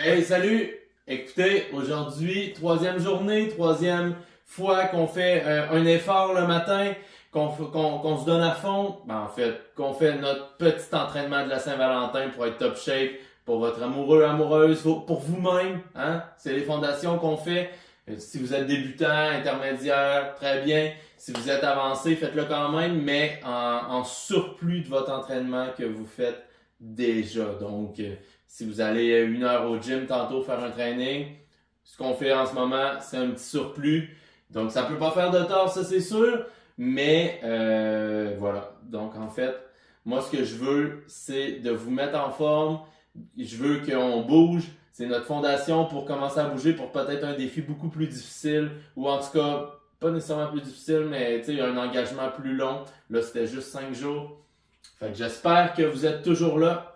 Hey, salut! Écoutez, aujourd'hui, troisième journée, troisième fois qu'on fait un effort le matin, qu'on se donne à fond. Ben, en fait, qu'on fait notre petit entraînement de la Saint-Valentin pour être top shape, pour votre amoureux, amoureuse, pour vous-même. Hein? C'est les fondations qu'on fait. Si vous êtes débutant, intermédiaire, très bien. Si vous êtes avancé, faites-le quand même, mais en surplus de votre entraînement que vous faites déjà. Donc, si vous allez 1 heure au gym tantôt faire un training, ce qu'on fait en ce moment, c'est un petit surplus. Donc, ça peut pas faire de tort, ça c'est sûr. Mais voilà. Donc, en fait, moi, ce que je veux, c'est de vous mettre en forme. Je veux qu'on bouge. C'est notre fondation pour commencer à bouger pour peut-être un défi beaucoup plus difficile. Ou en tout cas, pas nécessairement plus difficile, mais tu sais, un engagement plus long. Là, c'était juste 5 jours. Fait que j'espère que vous êtes toujours là.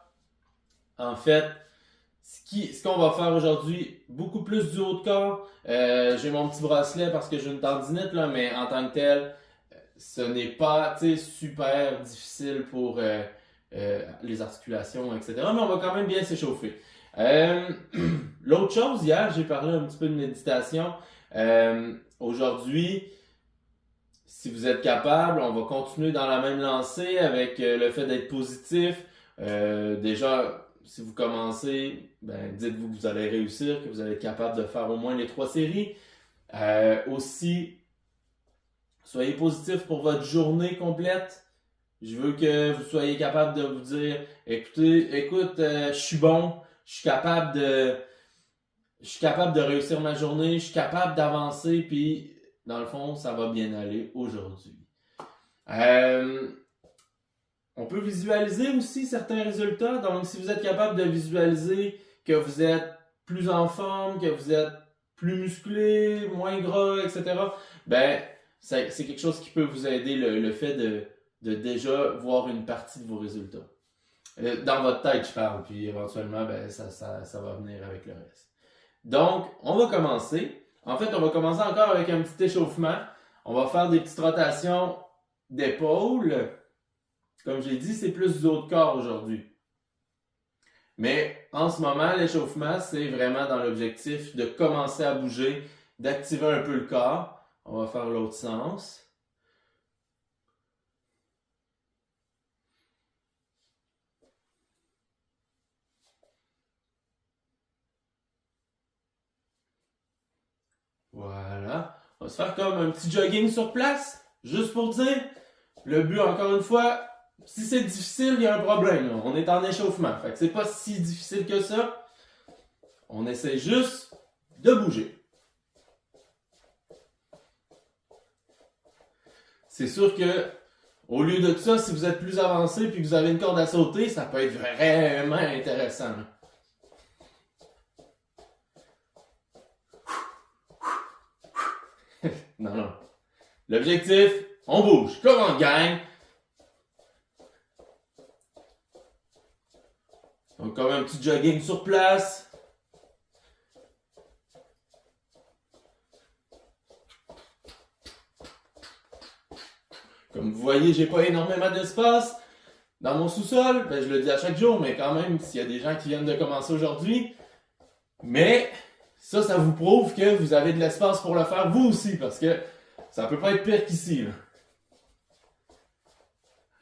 En fait, ce qu'on va faire aujourd'hui, beaucoup plus du haut de corps. J'ai mon petit bracelet parce que j'ai une tendinite, là, mais en tant que tel, ce n'est pas super difficile pour les articulations, etc. Mais on va quand même bien s'échauffer. Euh, L'autre chose, hier, j'ai parlé un petit peu de méditation. Aujourd'hui, si vous êtes capable, on va continuer dans la même lancée avec le fait d'être positif. Déjà, si vous commencez, ben, dites-vous que vous allez réussir, que vous allez être capable de faire au moins les 3 séries. Aussi, soyez positif pour votre journée complète. Je veux que vous soyez capable de vous dire, écoute, je suis bon, je suis capable de réussir ma journée, je suis capable d'avancer, puis dans le fond, ça va bien aller aujourd'hui. Euh, on peut visualiser aussi certains résultats. Donc, si vous êtes capable de visualiser que vous êtes plus en forme, que vous êtes plus musclé, moins gras, etc., ben, c'est quelque chose qui peut vous aider, le fait de déjà voir une partie de vos résultats. Dans votre tête, je parle, puis éventuellement, ben, ça va venir avec le reste. Donc, on va commencer. En fait, on va commencer encore avec un petit échauffement. On va faire des petites rotations d'épaules. Comme j'ai dit, c'est plus du haut de corps aujourd'hui. Mais en ce moment, l'échauffement, c'est vraiment dans l'objectif de commencer à bouger, d'activer un peu le corps. On va faire l'autre sens. Voilà. On va se faire comme un petit jogging sur place, juste pour dire. Le but, encore une fois, si c'est difficile, il y a un problème. Là. On est en échauffement. Fait que c'est pas si difficile que ça. On essaie juste de bouger. C'est sûr que, au lieu de ça, si vous êtes plus avancé et que vous avez une corde à sauter, ça peut être vraiment intéressant. Non, non. L'objectif, on bouge. Comme on gagne. Donc, comme un petit jogging sur place. Comme vous voyez, j'ai pas énormément d'espace dans mon sous-sol. Ben, je le dis à chaque jour, mais quand même, s'il y a des gens qui viennent de commencer aujourd'hui. Mais ça vous prouve que vous avez de l'espace pour le faire vous aussi, parce que ça peut pas être pire qu'ici.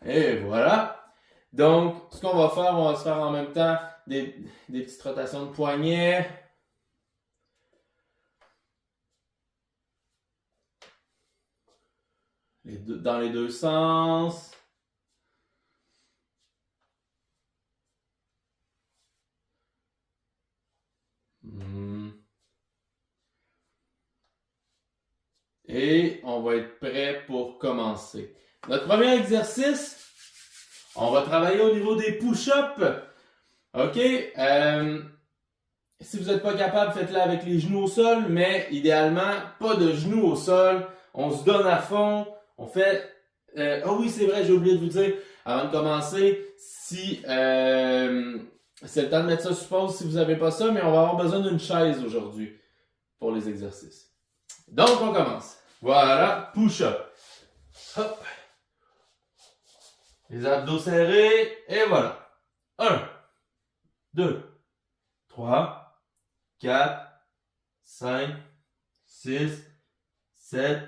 Et voilà. Donc, ce qu'on va faire, on va se faire en même temps des petites rotations de poignets. Dans les deux sens. Et on va être prêt pour commencer. Notre premier exercice, on va travailler au niveau des push-ups. OK? Si vous n'êtes pas capable, faites-le avec les genoux au sol, mais idéalement, pas de genoux au sol. On se donne à fond. On fait... oh oui, c'est vrai, j'ai oublié de vous dire, avant de commencer, si c'est le temps de mettre ça sur pause si vous n'avez pas ça, mais on va avoir besoin d'une chaise aujourd'hui pour les exercices. Donc, on commence. Voilà, push-up. Hop. Les abdos serrés, et voilà. 1, 2, 3, 4, 5, 6, 7,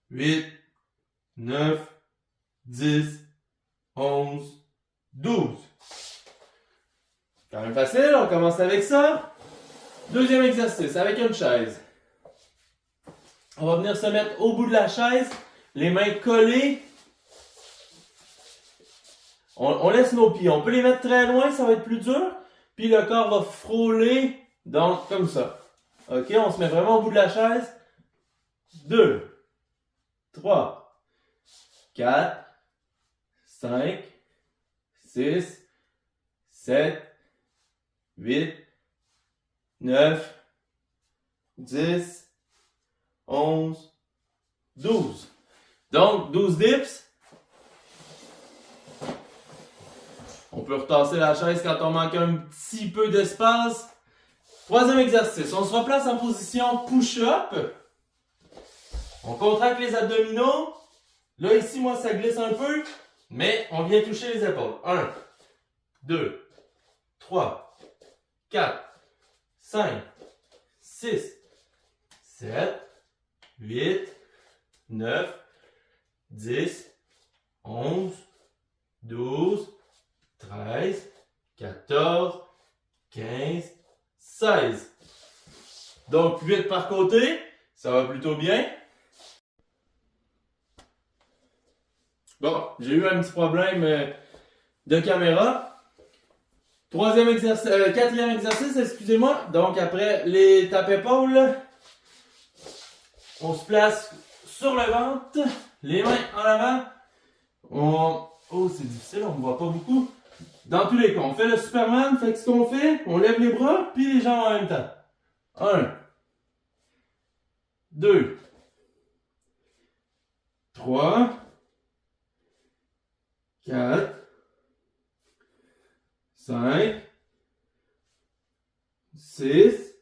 8, 9, 10, 11, 12. Quand même facile, on commence avec ça. Deuxième exercice, avec une chaise. On va venir se mettre au bout de la chaise, les mains collées. On laisse nos pieds. On peut les mettre très loin, ça va être plus dur. Puis le corps va frôler, donc comme ça. Ok, on se met vraiment au bout de la chaise. 2, 3, 4, 5, 6, 7, 8, 9, 10, 11, 12. Donc, 12 dips. On peut retasser la chaise quand on manque un petit peu d'espace. Troisième exercice. On se replace en position push-up. On contracte les abdominaux. Là, ici, moi, ça glisse un peu. Mais on vient toucher les épaules. 1, 2, 3, 4, 5, 6, 7, 8, 9, 10, 11, 12, 13, 14, 15, 16. Donc 8 par côté, ça va plutôt bien. Bon, j'ai eu un petit problème de caméra. Quatrième exercice, excusez-moi. Donc après les tapes-épaules, on se place sur le ventre, les mains en avant. Oh, c'est difficile, on ne voit pas beaucoup. Dans tous les cas, on fait le Superman, fait que ce qu'on fait, on lève les bras, puis les jambes en même temps. 1, 2, 3, 4, 5, 6,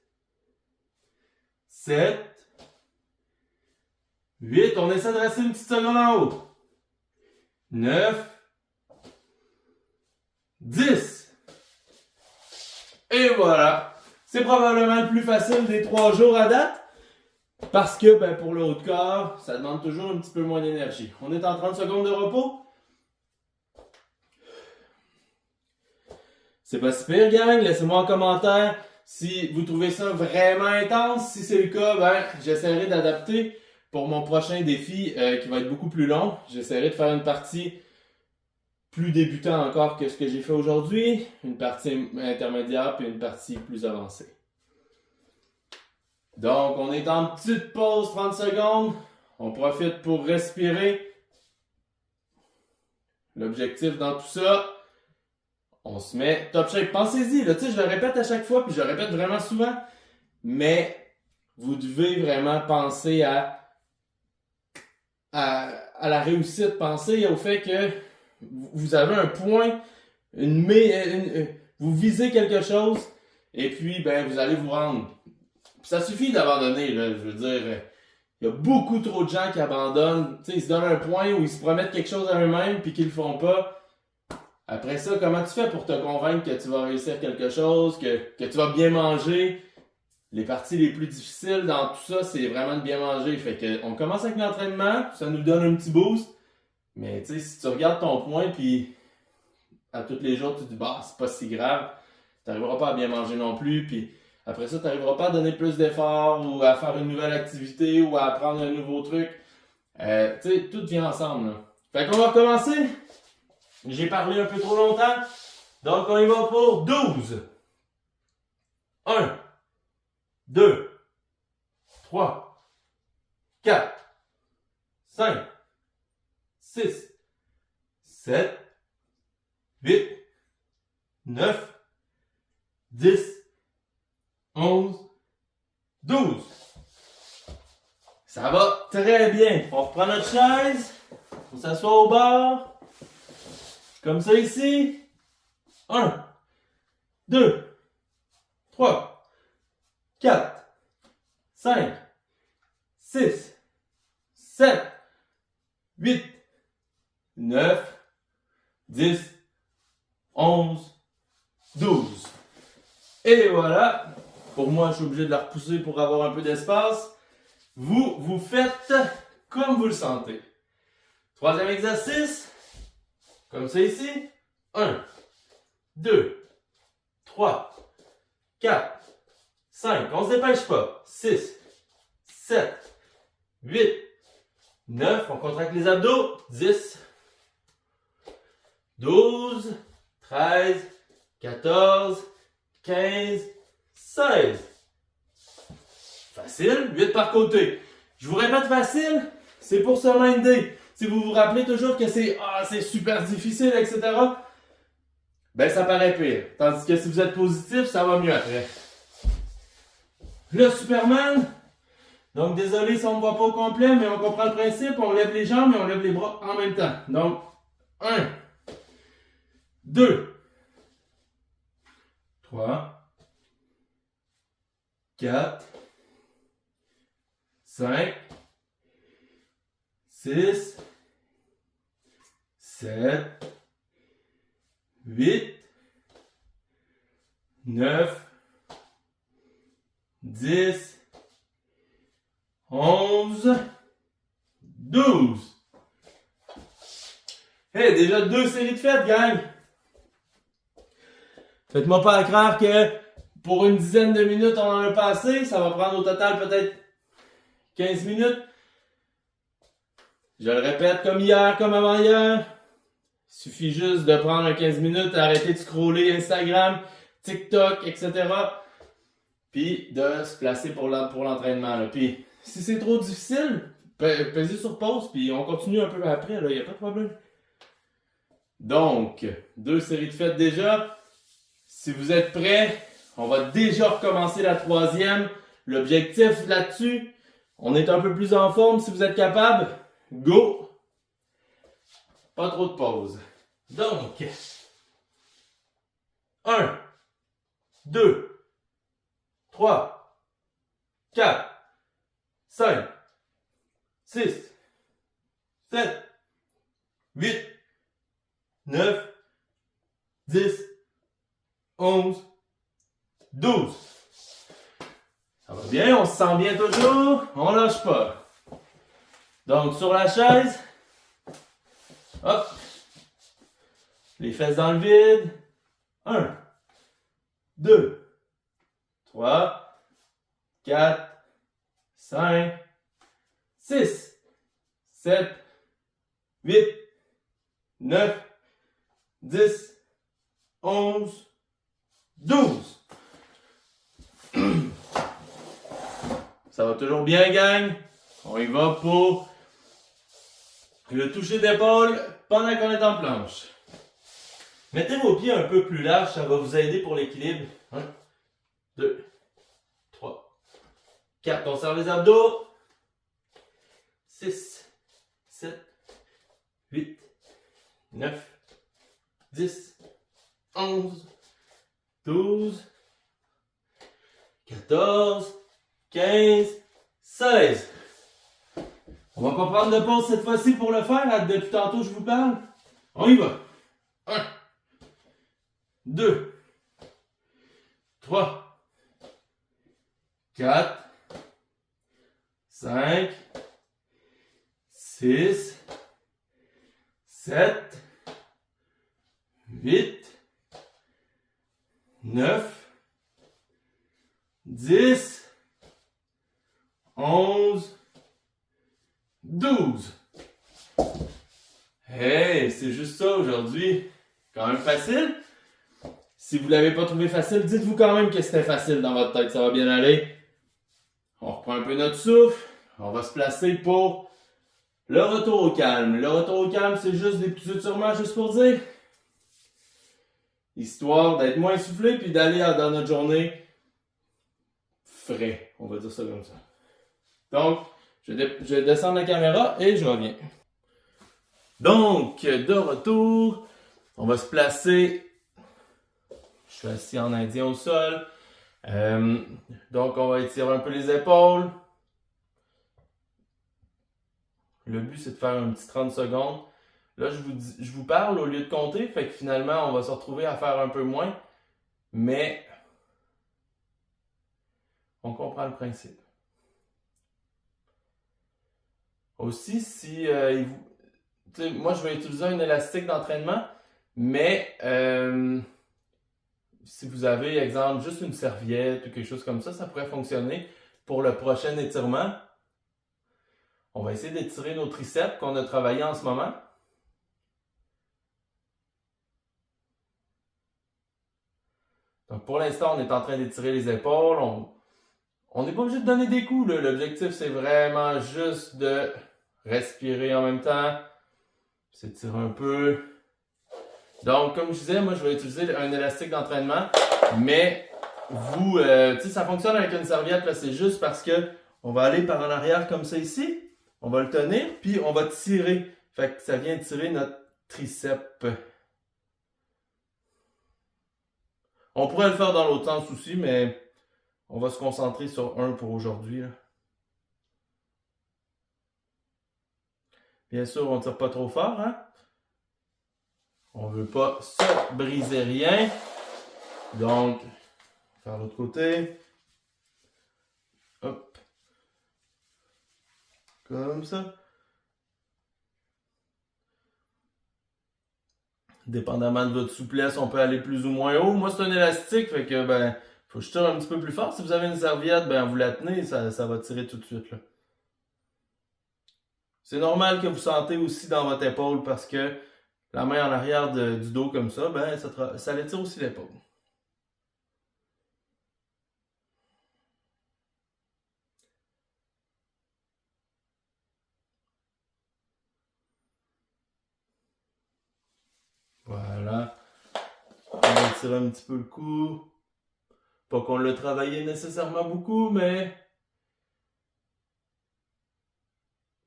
7, 8. On essaie de rester une petite seconde en haut. 9, 10. Et voilà. C'est probablement le plus facile des 3 jours à date. Parce que pour le haut de corps, ça demande toujours un petit peu moins d'énergie. On est en 30 secondes de repos. C'est pas si pire, gang. Laissez-moi en commentaire si vous trouvez ça vraiment intense. Si c'est le cas, j'essaierai d'adapter pour mon prochain défi qui va être beaucoup plus long. J'essaierai de faire une partie plus débutant encore que ce que j'ai fait aujourd'hui, une partie intermédiaire puis une partie plus avancée. Donc, on est en petite pause, 30 secondes. On profite pour respirer. L'objectif dans tout ça, on se met top shape. Pensez-y, là, je le répète à chaque fois, puis je le répète vraiment souvent, mais vous devez vraiment penser à la réussite. Pensez au fait que vous avez un point, vous visez quelque chose, et puis vous allez vous rendre. Ça suffit d'abandonner, là, je veux dire. Il y a beaucoup trop de gens qui abandonnent. Ils se donnent un point où ils se promettent quelque chose à eux-mêmes puis qu'ils le font pas. Après ça, comment tu fais pour te convaincre que tu vas réussir quelque chose, que tu vas bien manger? Les parties les plus difficiles dans tout ça, c'est vraiment de bien manger. Fait que on commence avec l'entraînement, ça nous donne un petit boost. Mais si tu regardes ton point puis à tous les jours tu te dis c'est pas si grave, tu n'arriveras pas à bien manger non plus. Puis après ça, tu n'arriveras pas à donner plus d'efforts ou à faire une nouvelle activité ou à apprendre un nouveau truc. Tout vient ensemble. Là. Fait qu'on va recommencer. J'ai parlé un peu trop longtemps. Donc, on y va pour 12. 1, 2, 3, 4, 5, 6, 7, 8, 9, 10, 11, 12. Ça va très bien. On reprend notre chaise. On s'assoit au bord. Comme ça ici. 1, 2, 3, 4, 5, 6, 7, 8, 9, 10, 11, 12. Et voilà. Pour moi, je suis obligé de la repousser pour avoir un peu d'espace. Vous faites comme vous le sentez. Troisième exercice, comme ça ici. 1, 2, 3, 4, 5. On se dépêche pas. 6, 7, 8, 9. On contracte les abdos. 10, 12, 13, 14, 15, 16. Facile, 8 par côté. Je vous répète facile, c'est pour se minder. Si vous vous rappelez toujours que c'est super difficile, etc., ben ça paraît pire. Tandis que si vous êtes positif, ça va mieux après. Le Superman. Donc désolé si on ne voit pas au complet, mais on comprend le principe. On lève les jambes et on lève les bras en même temps. Donc, 1, 2, 3, 4, 5, 6, 7, 8, 9, 10, 11, 12. Hey, déjà 2 séries de fêtes, gang! Faites-moi pas croire que pour une dizaine de minutes, on en a passé. Ça va prendre au total peut-être 15 minutes. Je le répète comme hier, comme avant-hier. Il suffit juste de prendre 15 minutes, d'arrêter de scroller Instagram, TikTok, etc. Puis de se placer pour l'entraînement. Puis si c'est trop difficile, pesez sur pause, puis on continue un peu après, il n'y a pas de problème. Donc, 2 séries de fêtes déjà. Si vous êtes prêts, on va déjà recommencer la 3e. L'objectif là-dessus, on est un peu plus en forme. Si vous êtes capable, go! Pas trop de pause. Donc, 1, 2, 3, 4, 5, 6, 7, 8, 9, 10, 11, 12. Ça va bien, on se sent bien toujours, on lâche pas. Donc sur la chaise, hop, les fesses dans le vide. 1, 2, 3, 4, 5, 6, 7, 8, 9, 10, 11, 12. Ça va toujours bien, gang? On y va pour le toucher d'épaule pendant qu'on est en planche. Mettez vos pieds un peu plus larges, ça va vous aider pour l'équilibre. 1, 2, 3, 4. On serre les abdos. 6, 7, 8, 9, 10, 11, 12, 14, 15, 16. On va pas prendre de pause cette fois-ci pour le faire. Depuis tantôt, je vous parle. On y va. 1, 2, 3, 4, 5, 6, 7, 8, 9, 10, 11, 12. Hey, c'est juste ça aujourd'hui. Quand même facile. Si vous ne l'avez pas trouvé facile, dites-vous quand même que c'était facile dans votre tête. Ça va bien aller. On reprend un peu notre souffle. On va se placer pour le retour au calme. Le retour au calme, c'est juste des petits étirements, juste pour dire. Histoire d'être moins essoufflé puis d'aller dans notre journée frais. On va dire ça comme ça. Donc, je vais descendre la caméra et je reviens. Donc, de retour, on va se placer. Je suis assis en indien au sol. Donc, on va étirer un peu les épaules. Le but, c'est de faire un petit 30 secondes. Là, je vous parle au lieu de compter, fait que finalement, on va se retrouver à faire un peu moins. Mais On comprend le principe. Aussi, si moi je vais utiliser un élastique d'entraînement, mais si vous avez, exemple, juste une serviette ou quelque chose comme ça pourrait fonctionner pour le prochain étirement. On va essayer d'étirer nos triceps qu'on a travaillé en ce moment. Donc pour l'instant, on est en train d'étirer les épaules. On n'est pas obligé de donner des coups, là. L'objectif, c'est vraiment juste de respirer en même temps, s'étirer un peu. Donc, comme je disais, moi, je vais utiliser un élastique d'entraînement, mais vous, ça fonctionne avec une serviette, là, c'est juste parce que on va aller par en arrière comme ça ici, on va le tenir, puis on va tirer. Fait que ça vient tirer notre triceps. On pourrait le faire dans l'autre sens aussi, mais on va se concentrer sur un pour aujourd'hui. Bien sûr, on ne tire pas trop fort, hein? On ne veut pas se briser rien. Donc, faire l'autre côté. Hop. Comme ça. Dépendamment de votre souplesse, on peut aller plus ou moins haut. Moi, c'est un élastique, fait que, faut que je tire un petit peu plus fort. Si vous avez une serviette, vous la tenez, ça va tirer tout de suite, là. C'est normal que vous sentez aussi dans votre épaule parce que la main en arrière du dos comme ça, ça l'étire aussi l'épaule. Voilà. On va étirer un petit peu le cou. Pas qu'on l'a travaillé nécessairement beaucoup, mais...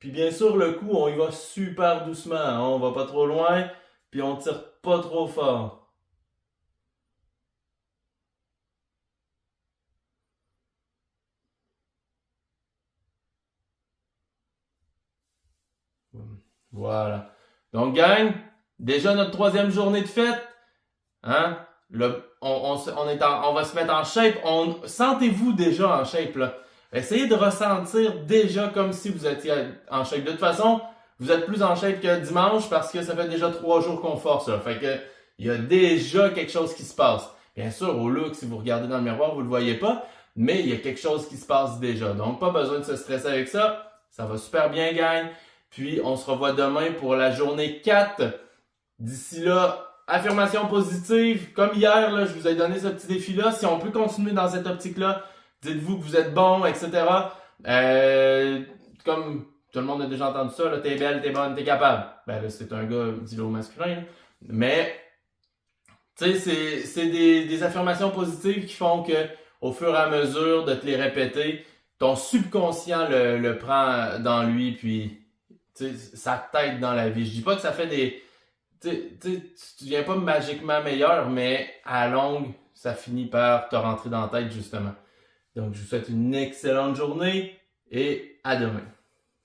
Puis bien sûr, le cou, on y va super doucement. Hein? On va pas trop loin, puis on tire pas trop fort. Voilà. Donc, gang, déjà notre troisième journée de fête. Hein? On va se mettre en shape. Sentez-vous déjà en shape, là. Essayez de ressentir déjà comme si vous étiez en shape. De toute façon, vous êtes plus en shape que dimanche parce que ça fait déjà 3 jours qu'on force, ça. Fait que, il y a déjà quelque chose qui se passe. Bien sûr, au look, si vous regardez dans le miroir, vous le voyez pas, mais il y a quelque chose qui se passe déjà. Donc, pas besoin de se stresser avec ça. Ça va super bien, gang. Puis, on se revoit demain pour la journée 4. D'ici là, affirmation positive. Comme hier, là, je vous ai donné ce petit défi-là. Si on peut continuer dans cette optique-là, dites-vous que vous êtes bon, etc. Comme tout le monde a déjà entendu ça, là, t'es belle, t'es bonne, t'es capable. Ben là, c'est un gars, dis-le au masculin. Là. Mais, tu sais, c'est des affirmations positives qui font que, au fur et à mesure de te les répéter, ton subconscient le prend dans lui, puis, tu sais, ça t'aide dans la vie. Je dis pas que ça fait des... tu deviens pas magiquement meilleur, mais à longue, ça finit par te rentrer dans la tête, justement. Donc, je vous souhaite une excellente journée et à demain.